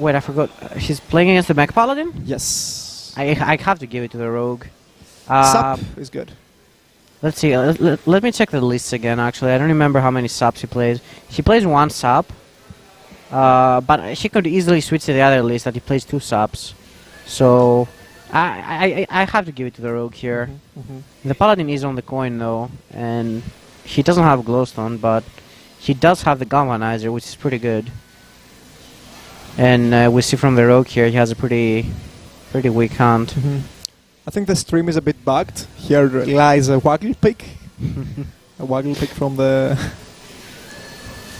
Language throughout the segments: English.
wait, I forgot. He's playing against the Mech Paladin? Yes. I have to give it to the Rogue. Sup is good. Let's see. Let me check the lists again, actually. I don't remember how many subs he plays. He plays 1 sub. But he could easily switch to the other list that he plays 2 subs. So I have to give it to the Rogue here. The Paladin is on the coin though, and he doesn't have Glowstone, but he does have the Galvanizer, which is pretty good. And we see from the Rogue here, he has a pretty weak hand. I think the stream is a bit bugged. Here lies a Waggle pick. A Waggle pick from the...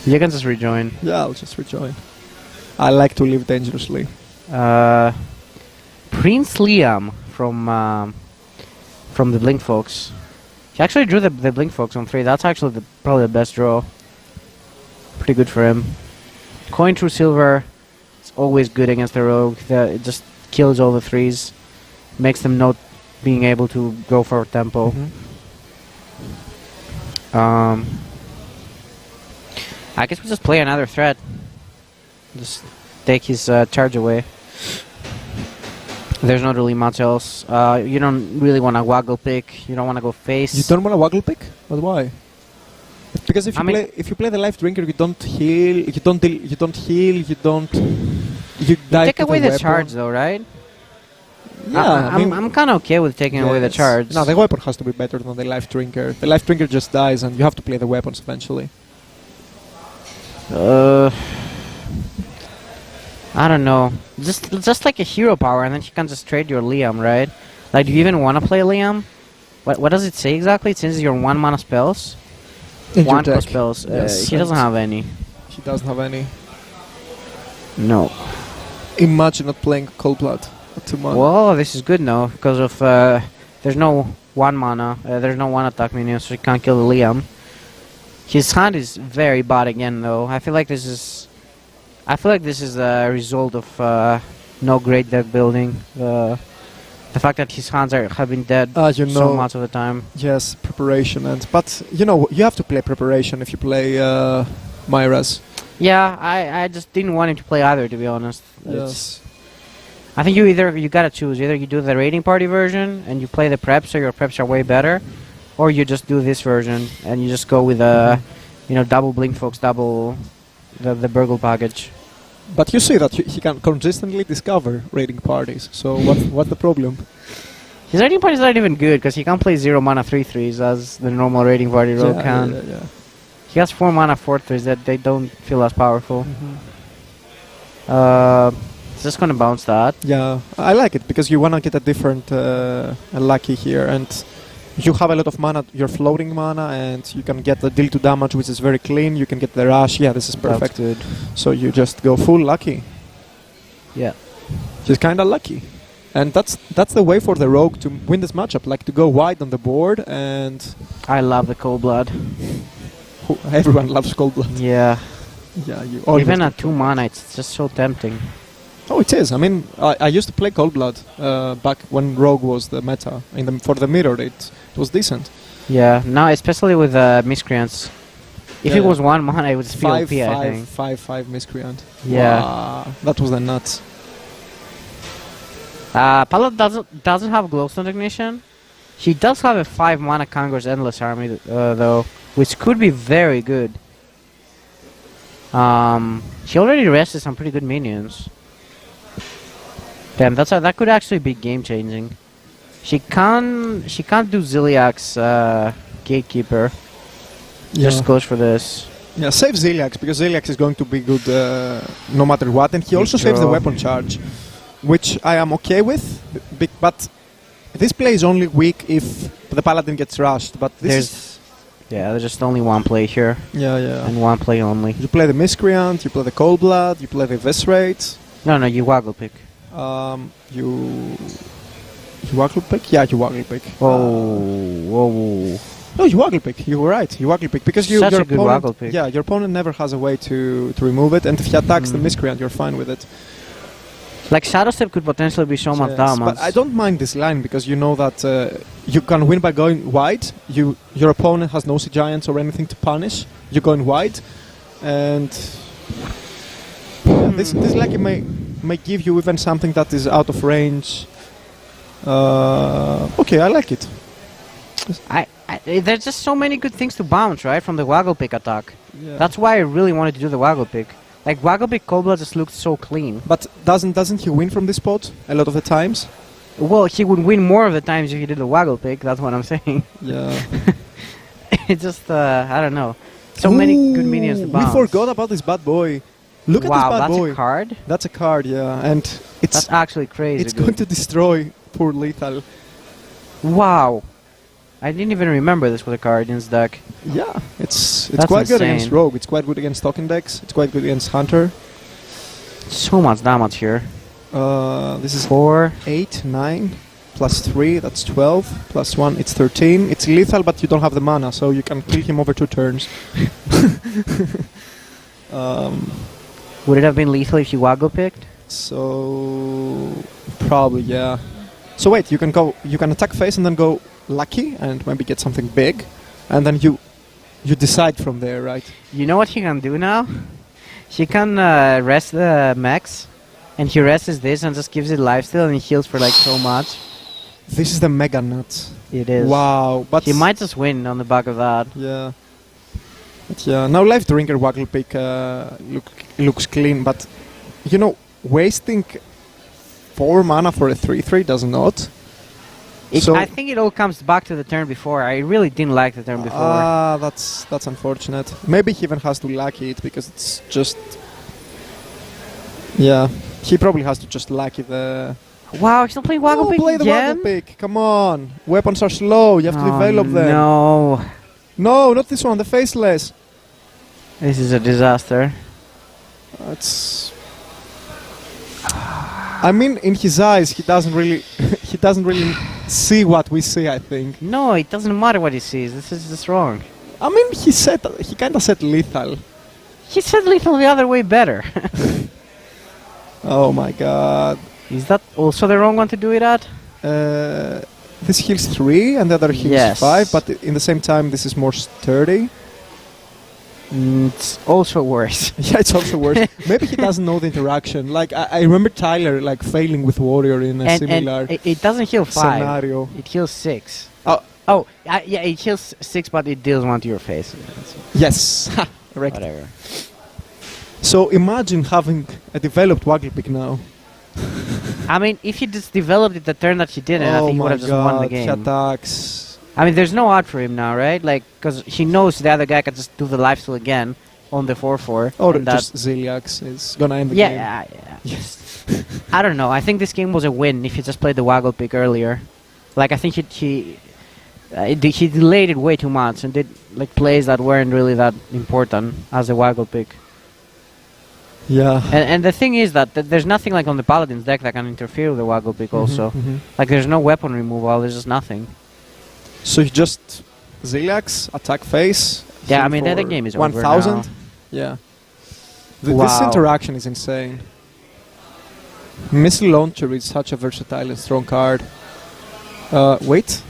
You can just rejoin. Yeah, I'll just rejoin. I like to live dangerously. Prince Liam from the Blink Fox. He actually drew the Blink Fox on 3. That's actually probably the best draw. Pretty good for him. Coin through silver. It's always good against the Rogue. It just kills all the 3s. Makes them not being able to go for tempo. I guess we just play another threat. Just take his charge away. There's not really much else. You don't really want to Waggle pick. You don't want to go face. You don't want to Waggle pick? But why? Because if you play the Life Drinker, you don't heal. You don't heal. You die. Take away the charge, though, right? Yeah, I'm kind of okay with taking away the charge. No, the weapon has to be better than the Life Drinker. The Life Drinker just dies, and you have to play the weapons eventually. I don't know. Just like a hero power, and then you can just trade your Liam, right? Like, do you even want to play Liam? What does it say exactly? It says your 1 mana spells. In 1 plus spells. Yes, he doesn't have any. He doesn't have any. No. Imagine not playing Cold Blood. Well, this is good now because of there's no 1 mana. There's no 1 attack minion, so you can't kill the Liam. His hand is very bad again, though. I feel like this is a result of no great deck building. The fact that his hands have been dead so much of the time. Yes, preparation, but you have to play preparation if you play Myras. Yeah, I just didn't want him to play either, to be honest. Yes. I think you gotta choose. Either you do the raiding party version and you play the preps, so your preps are way better, or you just do this version and you just go with double Blink Fox, double the Burgle package. But you see that he can consistently discover raiding parties. So what's the problem? His raiding party is not even good because he can't play 0 mana 3/3s as the normal raiding party rogue can. Yeah. He has 4 mana 4/3s that they don't feel as powerful. Just gonna bounce that. Yeah, I like it because you wanna get a different lucky here, and you have a lot of mana. You're floating mana, and you can get the deal to damage, which is very clean. You can get the rush. Yeah, this is perfect. That's good. So you just go full lucky. Yeah, just kind of lucky, and that's the way for the rogue to win this matchup. Like to go wide on the board, and I love the Cold Blood. Everyone loves Cold Blood. Yeah. Yeah, even at 2 mana, it's just so tempting. Oh, it is. I mean, I used to play Cold Blood back when Rogue was the meta. For the mirror, it was decent. Yeah, now especially with Miscreants. If it was 1 mana, it would feel OP, I think. 5/5 Miscreant. Yeah. Wow, that was the nuts. Paladin doesn't have Glowstone Ignition. He does have a 5 mana Kangor's Endless Army, though, which could be very good. He already rested some pretty good minions. Damn, that could actually be game changing. She can't do Ziliak's Gatekeeper. Just goes for this. Yeah, save Ziliax because Ziliax is going to be good no matter what, and he also saves the weapon charge, which I am okay with. But this play is only weak if the Paladin gets rushed. But there's just only 1 play here. Yeah. And 1 play only. You play the Miscreant, you play the Cold Blood, you play the Viscerate. No, you Waggle pick. You Waggle pick? Yeah, you Waggle pick. Whoa. No, you Waggle pick. You were right. You Waggle pick because your good Waggle pick. Yeah, your opponent never has a way to remove it, and if he attacks the Miscreant, you're fine with it. Like Shadow Step could potentially be so much damage. But I don't mind this line because you know that you can win by going wide. Your opponent has no Sea Giants or anything to punish. You're going wide, and this lucky may may give you even something that is out of range. Okay, I like it. There's just so many good things to bounce, right, from the Waggle Pick attack. Yeah. That's why I really wanted to do the Waggle Pick. Like, Waggle Pick Cobra just looked so clean. But doesn't he win from this spot a lot of the times? Well, he would win more of the times if he did the Waggle Pick, that's what I'm saying. Yeah. It's just, I don't know. So many good minions to bounce. We forgot about this bad boy. Look at this bad boy. Wow, that's a card? That's a card, yeah. And That's actually crazy. it's going to destroy poor Lethal. Wow. I didn't even remember this with a card in his deck. Yeah, it's That's quite good insane. against Rogue. It's quite good against token decks. It's quite good against Hunter. So much damage here. This is 4. 8, 9, plus 3, that's 12, plus 1, it's 13. It's lethal, but you don't have the mana, so you can kill him over 2 turns. Would it have been lethal if you Waggle picked? So probably, yeah. So wait, you can attack face and then go lucky and maybe get something big, and then you decide from there, right? You know what he can do now? He can rest the mechs, and he rests this and just gives it lifesteal and he heals for like so much. This is the mega nuts. It is. Wow, but he might just win on the back of that. Yeah. But yeah, now Life Drinker Waggle Pick looks clean, but you know, wasting 4 mana for a 3/3 does not. So I think it all comes back to the turn before. I really didn't like the turn before. Ah, that's unfortunate. Maybe he even has to lucky it because it's just. Yeah, he probably has to just lucky the. Wow, he's not playing Waggle Pick play the again? Waggle Pick. Come on, weapons are slow. You have to develop them. No, No, not this one. The faceless. this is a disaster. It's. I mean, in his eyes, he doesn't really see what we see. I think. No, it doesn't matter what he sees. This is just wrong. I mean, he kind of said lethal. He said lethal the other way better. Oh my god. Is that also the wrong one to do it at? This heals 3 and the other heals 5, but in the same time, this is more sturdy. It's also worse. Yeah, it's also worse. Maybe he doesn't know the interaction. Like I remember Tyler like failing with Warrior in a similar and it doesn't heal 5. scenario. It heals 6. Oh, Yeah, it heals 6, but it deals 1 to your face. yes. Correct. Whatever. So imagine having a developed Waggle Pick now. I mean, if he just developed it the turn that he didn't, I think he would have just won the game. He attacks. I mean, there's no out for him now, right? Like, because he knows the other guy can just do the lifesteal again on the 4/4. Or and just Ziliax is gonna end the game. yeah. Yes. I don't know. I think this game was a win if he just played the Waggle Pick earlier. Like, I think he delayed it way too much and did like plays that weren't really that important as a Waggle Pick. Yeah. And the thing is that there's nothing like on the Paladin's deck that can interfere with the Waggle Pick also. Like, there's no weapon removal. There's just nothing. So you just Ziliax, attack face. Yeah, I mean, the game is over 1,000. now. Yeah. Wow. This interaction is insane. Missile Launcher is such a versatile and strong card. Wait.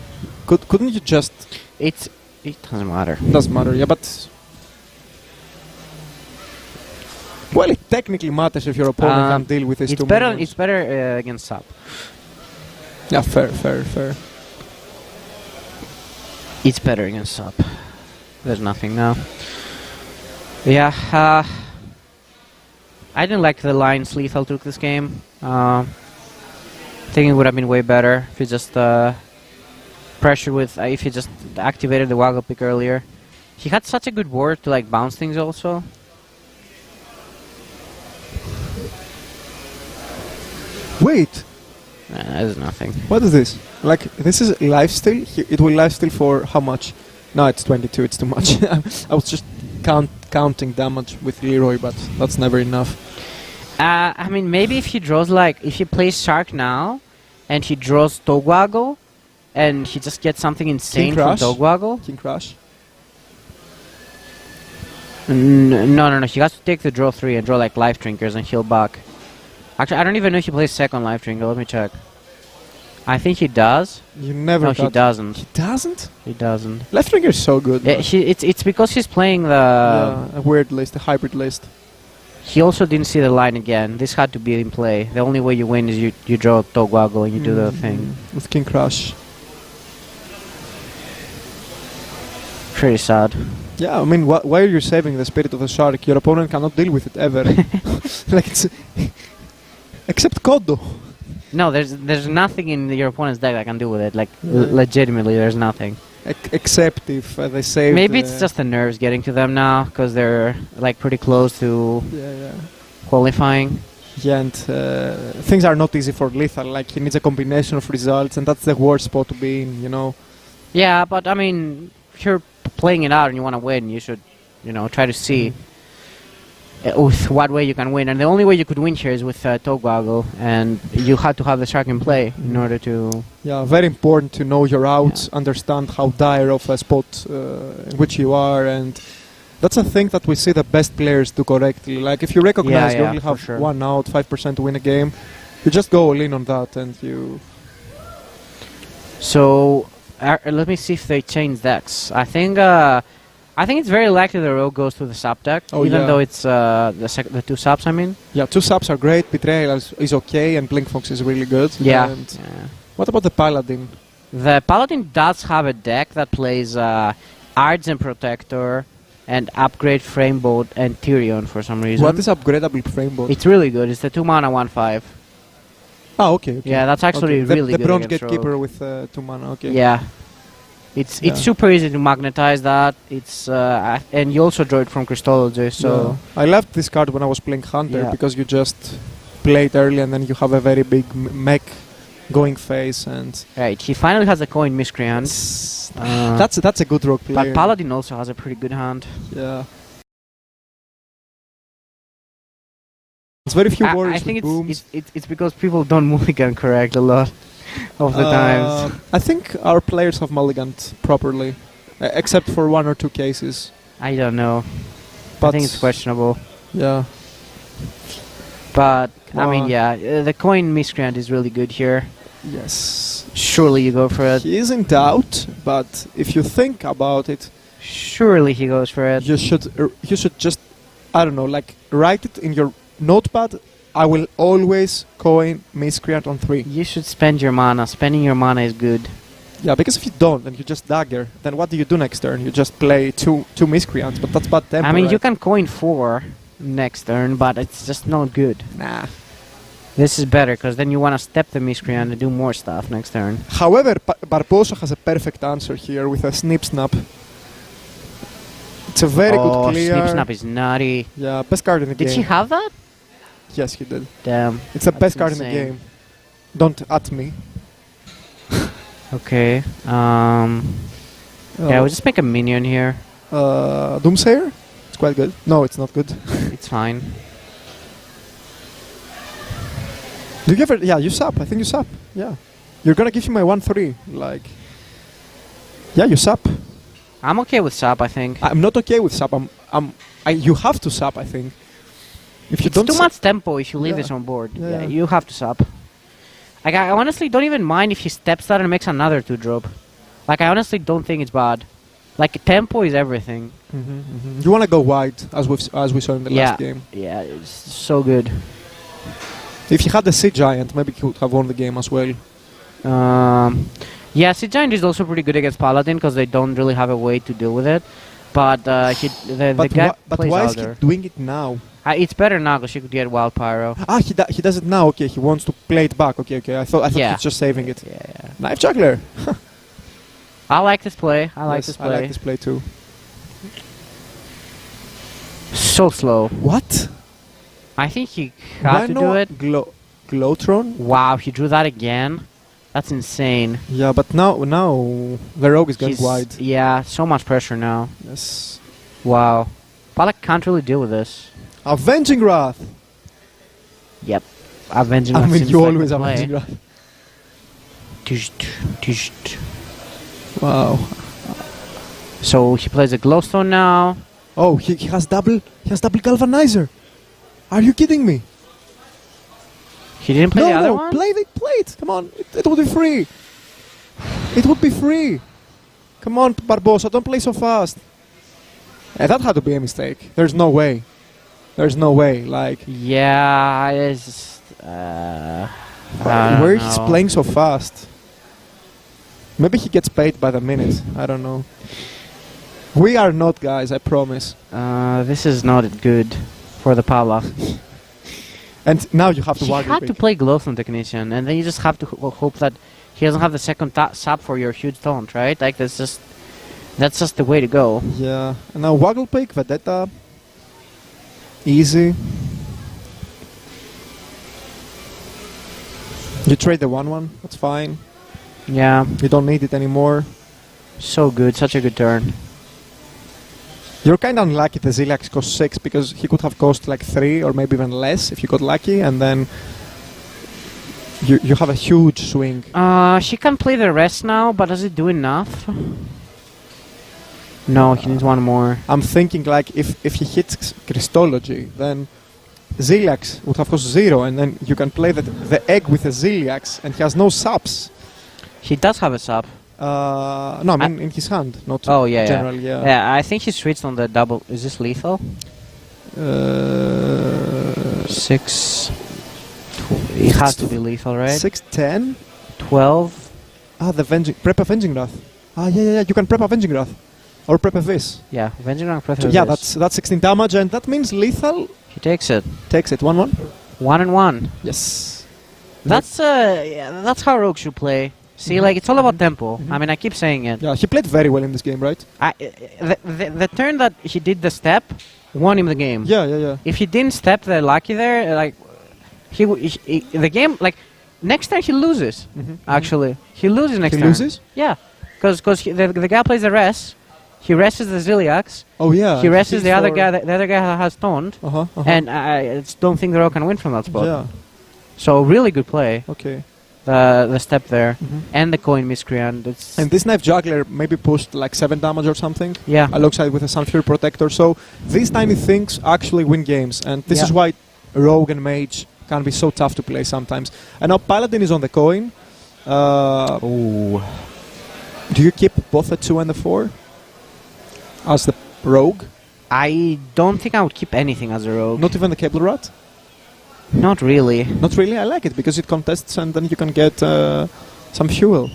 Couldn't you just... It doesn't matter. Doesn't matter, yeah, but... Well, it technically matters if your opponent can deal with these two minions. It's better against Sub. Yeah, fair. It's better against Sub. There's nothing now. Yeah, I didn't like the lines Lethal took this game. I think it would have been way better if he just pressured with... if he just activated the Waggle Pick earlier. He had such a good board to like bounce things also. Wait! There's nothing. What is this? Like, this is lifesteal? It will lifesteal for how much? No, it's 22, it's too much. I was just counting damage with Leroy, but that's never enough. I mean, maybe if he draws like... If he plays Shark now, and he draws Dogwaggle, and he just gets something insane from Dogwaggle... King Crush? No. He has to take the draw 3 and draw like Life Drinkers and heal back. Actually, I don't even know if he plays second Life Drinker. Let me check. I think he does. You never. No, he doesn't. He doesn't? He doesn't. Left Drinker is so good. It's because he's playing the... a weird list, a hybrid list. He also didn't see the line again. This had to be in play. The only way you win is you draw Togwaggle and you do the thing. With King Crush. Pretty sad. Yeah, I mean, why are you saving the Spirit of the Shark? Your opponent cannot deal with it ever. Like it's except Kodo. No, there's nothing in your opponent's deck that can do with it. Like legitimately, there's nothing. Except if they save. Maybe it's just the nerves getting to them now because they're like pretty close to qualifying. Yeah, and things are not easy for Lethal. Like he needs a combination of results, and that's the worst spot to be in. You know. Yeah, but I mean, if you're playing it out and you want to win, you should, try to see with what way you can win. And the only way you could win here is with Togwaggle, and you had to have the Shark in play in order to... Yeah, very important to know your outs, understand how dire of a spot in which you are, and that's a thing that we see the best players do correctly. Like if you recognize you only have one out, 5% to win a game, you just go all in on that and you... So... let me see if they change decks. I think it's very likely the Rogue goes to the sub deck, even though it's the two subs. I mean, yeah, two subs are great. Betrayal is okay, and Blinkfox is really good. Yeah. And what about the Paladin? The Paladin does have a deck that plays Argent Protector and Upgrade Frameboat and Tyrion for some reason. What is upgradable Frameboat? It's really good. It's the 2-mana 1/5. Oh, okay. Yeah, that's actually really good. The Bronze against Gatekeeper Rogue. with 2 mana, okay. Yeah. It's super easy to magnetize that. It's and you also draw it from Crystology, so... I loved this card when I was playing Hunter, because you just play it early and then you have a very big mech going phase and... Right, he finally has a coin Miscreant. That's a good rogue player. But Paladin also has a pretty good hand. Yeah. It's very few warriors I think with booms. it's because people don't mulligan correct a lot of the times. I think our players have mulliganed properly, except for 1 or 2 cases. I don't know. But I think it's questionable. Yeah. But, I mean, the coin Miscreant is really good here. Yes. Surely you go for it. He is in doubt, but if you think about it... Surely he goes for it. You should just, I don't know, like, write it in your notepad. I will always coin Miscreant on 3. You should spend your mana. Spending your mana is good. Yeah, because if you don't and you just dagger, then what do you do next turn? You just play two Miscreants, but that's bad tempo. I mean, right? you can coin 4 next turn, but it's just not good. Nah. This is better, because then you want to step the Miscreant and do more stuff next turn. However, Barbosa has a perfect answer here with a Snip Snap. It's a very good clear. Snip Snap is nutty. Yeah, best card in the game. Did she have that? Yes, he did. Damn. It's the best card in the game. Don't at me. Okay. Yeah, we'll just make a minion here. Doomsayer? It's quite good. No, it's not good. It's fine. Do you ever... Yeah, you sap. I think you sap. Yeah. You're gonna give him a 1/3. Like... Yeah, you sap. I'm okay with sap, I think. I'm not okay with sap. You have to sap, I think. If you don't too much tempo if you leave this on board. Yeah, you have to sap. Like, I honestly don't even mind if he steps that and makes another 2-drop. Like, I honestly don't think it's bad. Like, tempo is everything. You want to go wide, as we saw in the last game. Yeah, it's so good. If he had the Sea Giant, maybe he would have won the game as well. Yeah, Sea Giant is also pretty good against Paladin because they don't really have a way to deal with it. But the guy plays why Elder. is he doing it now? It's better now because you could get Wild Pyro. He does it now. Okay, he wants to play it back. Okay. I thought he's just saving it. Yeah. Knife Juggler. I like this play. I like this play too. So slow. What? I think he had to do it. Glowtron? Wow, he drew that again. That's insane. Yeah, but now the rogue is going wide. Yeah, so much pressure now. Yes. Wow. Palak can't really deal with this. Avenging Wrath. Yep. Avenging Wrath. I mean, you always Avenging Wrath. Wow. So he plays a Glowstone now. Oh, he has double Galvanizer. Are you kidding me? He didn't play the other one? Play it. Come on. It would be free. It would be free. Come on, Barbosa, don't play so fast. That had to be a mistake. There's no way. There's no way. Like, Yeah, it's where he's playing so fast. Maybe he gets paid by the minute. I don't know. We are not, guys. I promise. This is not good for the Pala. And now you have to He waggle had to pick. play Glowstone Technician, and then you just have to hope that he doesn't have the second sap for your huge taunt, right? Like that's just the way to go. Yeah. And now waggle pick, Vendetta. Easy. You trade the 1/1. That's fine. Yeah, You don't need it anymore. so good, such a good turn. You're kind of unlucky the Ziliax cost 6 because he could have cost like 3 or maybe even less if you got lucky, and then you have a huge swing. She can play the rest now, but does it do enough? No, he needs one more. I'm thinking like if he hits Christology, then Ziliax would have cost 0, and then you can play the egg with a Ziliax, and he has no subs. He does have a sap. No, I mean in his hand, not Oh, yeah, generally. Yeah. Yeah, I think he switched on the double. Is this lethal? 6. It has to be lethal, right? 6/10. 12. Prep Avenging Wrath. Yeah. You can prep Avenging Wrath or prep a Vis. Yeah, Avenging Rank Breath So of yeah, Abyss. that's 16 damage, and that means lethal He takes it. takes it 1/1. 1 and 1. Yes. That's how Rogue should play. See, like it's all about tempo. I mean, I keep saying it. Yeah, he played very well in this game, right? The turn that he did the step won him the game. Yeah. If he didn't step the lucky there, like the game, like next turn he loses. Actually, he loses next He turn. loses? Yeah, because the guy plays the rest. He rests the Ziliax. Oh yeah. He rests He's the other for- guy. The other guy has taunt, and I just don't think the Rogue can win from that spot. Yeah. So really good play. Okay. The step there and the coin miscreant. It's And this knife juggler maybe pushed like 7 damage or something. yeah. Alongside with a Sunfury Protector. So these tiny things actually win games, and this Yeah. is why Rogue and Mage can be so tough to play sometimes. And now Paladin is on the coin. Oh. Do you keep both the 2 and the 4 as the Rogue? I don't think I would keep anything as a rogue. Not even the Cable Rat? Not really. Not really. I like it because it contests, and then you can get some fuel.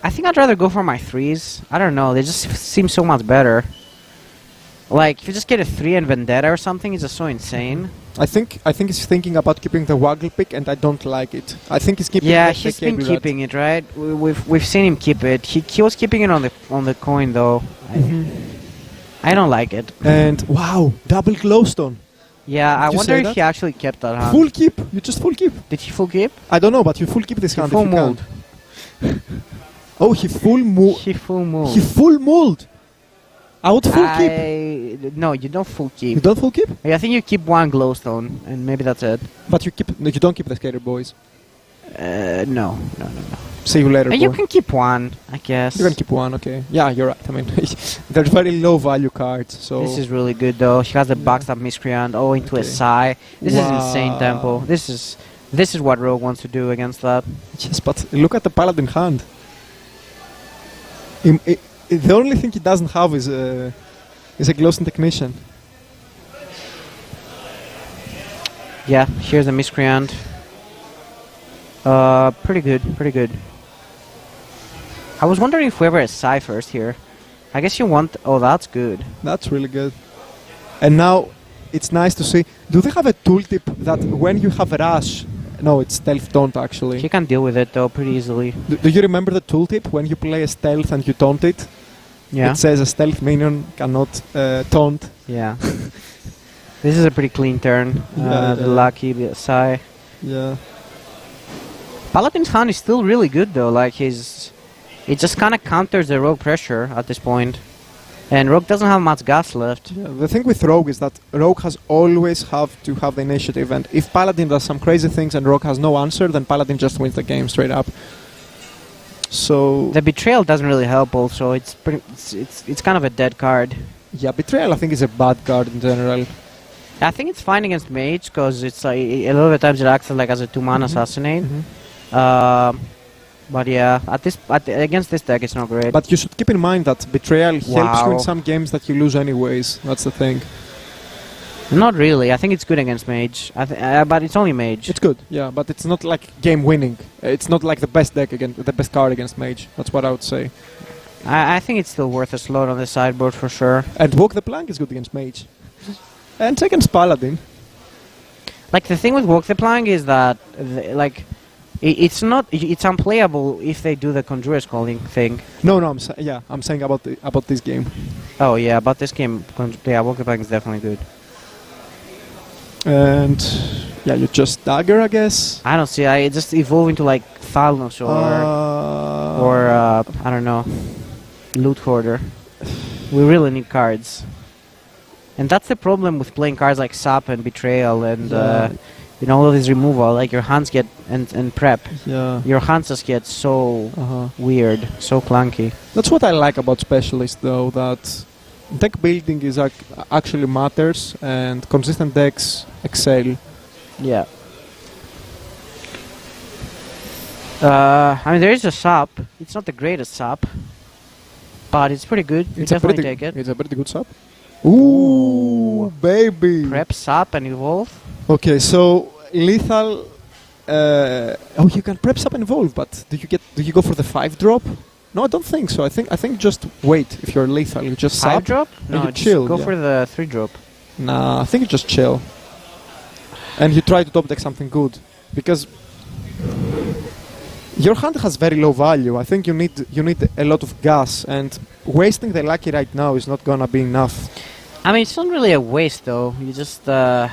I think I'd rather go for my 3s. I don't know. They just seem so much better. Like, if you just get a 3 and Vendetta or something, it's just so insane. I think he's thinking about keeping the Waggle pick, and I don't like it. I think he's keeping Yeah, the he's been Cable Rat. keeping it, right? We've seen him keep it. He was keeping it on the coin, though. I don't like it. And wow, double Glowstone. Yeah, I Did you wonder say if that? he actually kept that hand. Full keep. You just full keep. Did he full keep? I don't know, but you full keep this He hand full if you mold. can. Oh, he full mold. He full mold. He full mold. I would full keep. No, you don't full You keep. don't full keep, I think you keep one glowstone, and maybe that's it. but you keep. No, you don't keep the Skater Boys. No. See you later. And you boy. can keep one, I guess. You can keep one. Okay. Yeah, you're right. I mean, they're very low value cards. So This is really good, though. She has the Yeah. backstab miscreant. Oh, into a Okay. Psy. This is Wow. insane tempo. This is what Rogue wants to do against that. yes, but look at the Paladin hand. The only thing he doesn't have is a Glowstone Technician. Yeah, here's the miscreant. Pretty good. I was wondering if we ever a Psy first here. I guess you want... Oh, that's good. That's really good. And now it's nice to see. Do they have a tooltip that when you have a rush? No, it's stealth taunt actually. He can deal with it, though, pretty easily. Do you remember the tooltip when you play a stealth and you taunt it? Yeah. It says a stealth minion cannot taunt. Yeah. This is a pretty clean turn. Yeah, The yeah. lucky, the Psy. Yeah. Paladin's hand is still really good, though. Like, it just kind of counters the Rogue pressure at this point. And Rogue doesn't have much gas left. Yeah, the thing with Rogue is that Rogue has always have to have the initiative, and if Paladin does some crazy things and Rogue has no answer, then Paladin just wins the game straight up. So The Betrayal doesn't really help, also. It's kind of a dead card. yeah, Betrayal I think is a bad card in general. I think it's fine against Mage, because it's like, a lot of the times it acts like as a 2-mana assassinate. But yeah, against this deck, it's not great. But you should keep in mind that Betrayal helps you Wow. in some games that you lose anyways. That's the thing. Not really. I think it's good against mage. But it's only mage. It's good, yeah, but it's not like game winning. It's not like the best deck against the best card against mage. That's what I would say. I think it's still worth a slot on the sideboard for sure. And Walk the Plank is good against mage. And against paladin. Like the thing with Walk the Plank is that it's unplayable if they do the Conjurer's Calling thing. No, I'm saying about this game. Oh yeah, about this game, yeah, Walk the Plank is definitely good. And yeah, you just dagger, I guess. I don't see. I just evolve into like Thalnos or I don't know, Loot Hoarder. We really need cards, and that's the problem with playing cards like Sap and Betrayal and all of this removal. Like your hands get and prep. Yeah. Your hands just get so weird, so clunky. That's what I like about Specialist, though. That deck building is actually matters, and consistent decks excel. Yeah. I mean, there is a sap. It's not the greatest sap, but it's pretty good. You definitely take it. It's a pretty good sap. Ooh, baby! Prep, sap, and evolve. Okay, so lethal. You can prep sap and evolve, but do you go for the 5-drop? No, I don't think so. I think just wait. If you're lethal, you just 5-drop? No, you chill. Go for the 3-drop. Nah, I think you just chill. And you try to top deck something good, because your hand has very low value. I think you need a lot of gas, and wasting the lucky right now is not gonna be enough. I mean, it's not really a waste though. You just I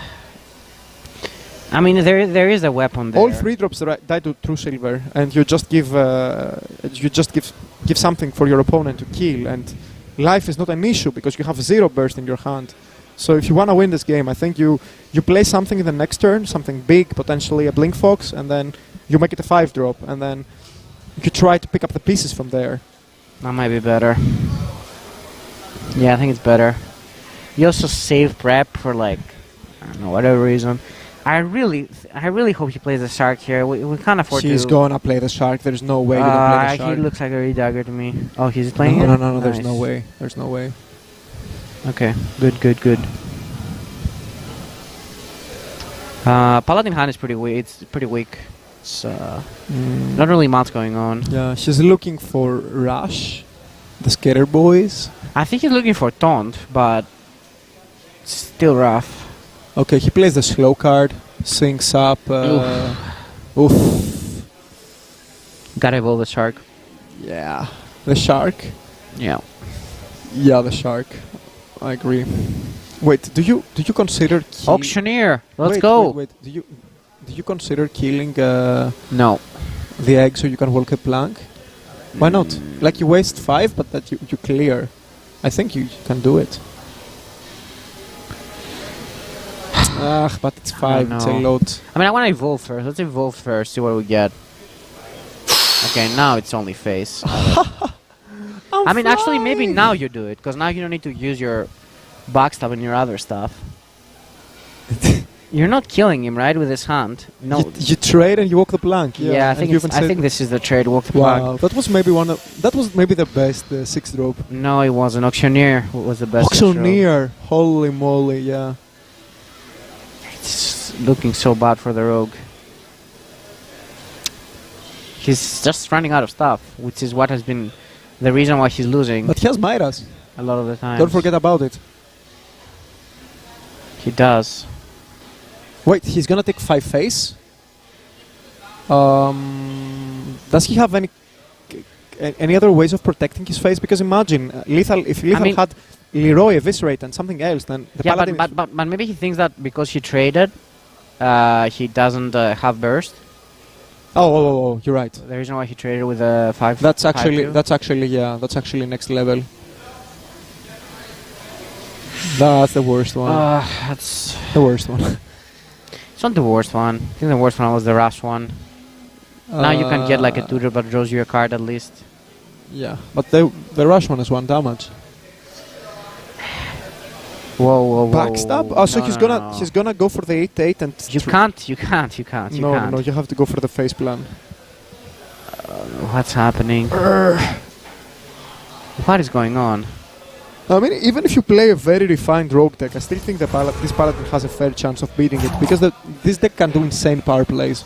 mean, there is a weapon there. All 3-drops die to True Silver, and you just give something for your opponent to kill, and life is not an issue because you have 0 burst in your hand. So if you want to win this game, I think you play something in the next turn, something big, potentially a Blink Fox, and then you make it a 5-drop, and then you try to pick up the pieces from there. That might be better. Yeah, I think it's better. You also save prep for like, I don't know, whatever reason. I really hope he plays the shark here. We can't afford to. He's gonna play the shark. There's no way he's gonna play the shark. He looks like a redagger to me. Oh, he's playing it? No, Nice. there's no way. There's no way. Okay, good. Paladin hand is pretty weak. It's pretty weak. It's not really much going on. Yeah, she's looking for Rush, the Skater Boys. I think he's looking for Taunt, but still rough. Okay, he plays the slow card, syncs up. Oof. Gotta evolve the shark. Yeah, the shark. Yeah. Yeah, the shark. I agree. Wait, do you consider Auctioneer? Let's go. Wait. Do you consider killing No. the egg so you can walk a plank? Why not? Like you waste 5, but that you clear. I think you can do it. But it's 5. It's a lot. I mean, I want to evolve first. Let's evolve first. See what we get. Okay, now it's only face. I mean, actually, maybe now you do it, because now you don't need to use your backstab and your other stuff. You're not killing him, right, with his hand? No. You trade and you walk the plank. Yeah, I think this is the trade. Walk the plank. Wow, that was maybe the best 6-drop. No, it wasn't. Auctioneer was the best. Auctioneer, holy moly, yeah. It's looking so bad for the rogue. He's just running out of stuff, which is what has been the reason why he's losing. But he has Myras. A lot of the time. Don't forget about it. He does. Wait, he's gonna take 5 face? Does he have any other ways of protecting his face? Because imagine, if Lethal had Leroy Eviscerate and something else, then the Paladin... but maybe he thinks that because he traded, he doesn't have burst. Oh, you're right. The reason why he traded with a 5. That's actually next level. That's the worst one. That's the worst one. It's not the worst one. I think the worst one was the Rush one. Now you can get like a tutor, but draws you a card at least. Yeah, but the Rush one is 1 damage. Whoa. Backstab? Oh, so he's gonna go for the 8/8 and... You can't. No, you have to go for the face plan. What's happening? What is going on? I mean, even if you play a very refined rogue deck, I still think this paladin has a fair chance of beating it because this deck can do insane power plays.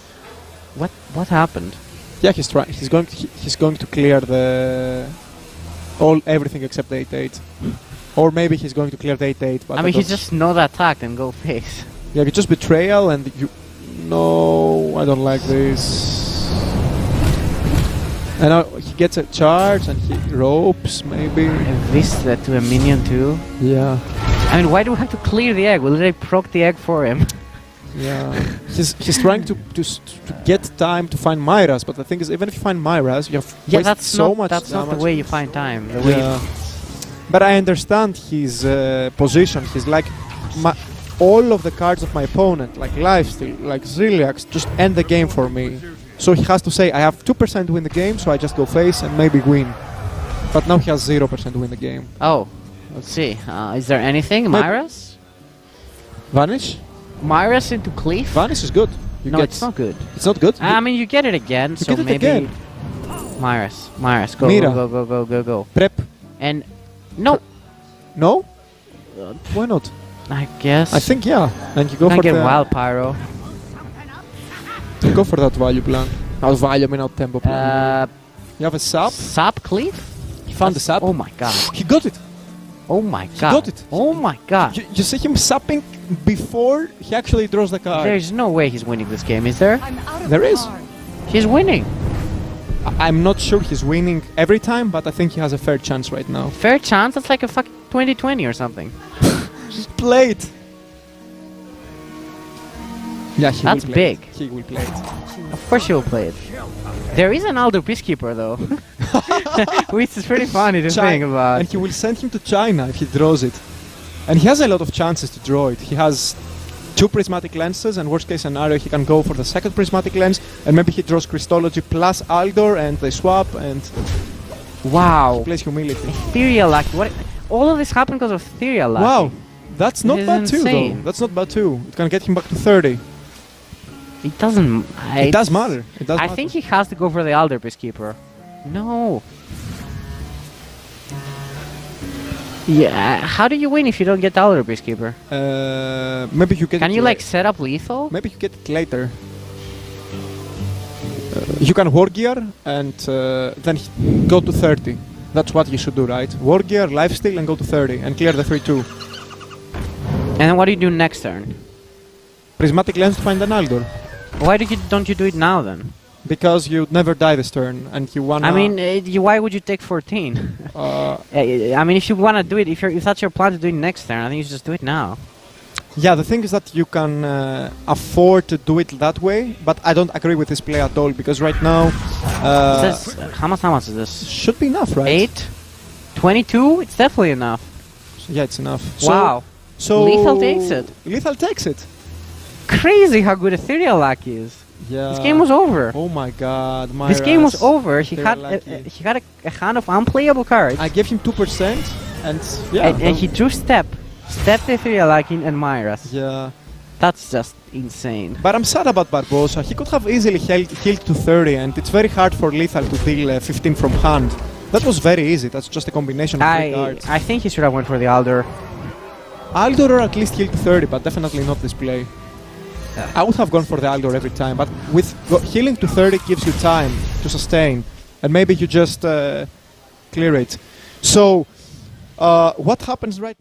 What happened? Yeah, he's trying. He's going to clear everything except the 8/8, or maybe he's going to clear the 8/8. But I mean, he just know the attack and go face. Yeah, you just betrayal and you. No, I don't like this. And now he gets a charge and he ropes maybe. Vista to a minion too. Yeah. I mean, why do we have to clear the egg? Will they proc the egg for him? Yeah. he's trying to get time to find Myras, but the thing is, even if you find Myras, you have wasted so much. That's damage. not the way you find time. But I understand his position. He's like, all of the cards of my opponent, like Lifesteal, like Ziliax, just end the game for me. So he has to say, I have 2% to win the game, so I just go face and maybe win. But now he has 0% to win the game. Oh, let's see. Is there anything? Myras? Vanish? Myras into Cleave? Vanish is good. No, it's not good. It's not good? I mean, you get it again, You so get it maybe... again. Myras, go, Mira. go. Prep. And... No! No? Why not? I guess. I think, yeah. And you go Can for get the... Wild Pyro. Go for that value plan. Not value, I mean not tempo plan. You have a sap. Sap Cleave? He found the sap. Oh my god. He got it. Oh my god. He got it. Oh my god. You see him sapping before he actually draws the card. There's no way he's winning this game, is there? There is. He's winning. I'm not sure he's winning every time, but I think he has a fair chance right now. Fair chance? That's like a fucking 2020 or something. Just play it. Yeah, he That's will play big. It. He will play it. Of course he'll play it. There is an Aldo Peacekeeper though. Which is pretty funny to think about. And he will send him to China if he draws it. And he has a lot of chances to draw it. He has 2 prismatic lenses, and worst case scenario he can go for the second prismatic lens, and maybe he draws Christology plus Aldor and they swap and wow. he plays Humility. Ethereal Lucky. What? All of this happened because of Ethereal Lucky. Wow. That's not This bad is too though. insane. That's not bad too. It can get him back to 30. It doesn't... It does matter. It does I matter. think he has to go for the Alder Peacekeeper. No. Yeah, how do you win if you don't get the Alder Peacekeeper? Maybe you get Can it you like set up lethal? Maybe you get it later. You can War Gear and then go to 30. That's what you should do, right? War Gear, Lifesteal, and go to 30 and clear the 3-2. And then what do you do next turn? Prismatic Lens to find an Aldor. Why don't you do it now then? Because you'd never die this turn and you wanna... I mean, why would you take 14? I mean, if you wanna do it, if that's your plan to do it next turn, I think you should just do it now. Yeah, the thing is that you can afford to do it that way, but I don't agree with this play at all because right now... how much is this? Should be enough, right? 8? 22? It's definitely enough. Yeah, it's enough. Wow. So Lethal takes it. Lethal takes it. Crazy how good Ethereal Lucky is. Yeah. This game was over. Oh my god, This game was over. He Ethereal had a hand of unplayable cards. I gave him 2% and yeah. And he drew Step the Ethereal Lucky and Myras. Yeah. That's just insane. But I'm sad about Barbosa. He could have easily healed to 30 and it's very hard for Lethal to deal 15 from hand. That was very easy. That's just a combination of 3 cards. I think he should have went for the Alder. Aldor or at least heal to 30, but definitely not this play. I would have gone for the Aldor every time, but with healing to 30 gives you time to sustain, and maybe you just clear it. So, what happens right now?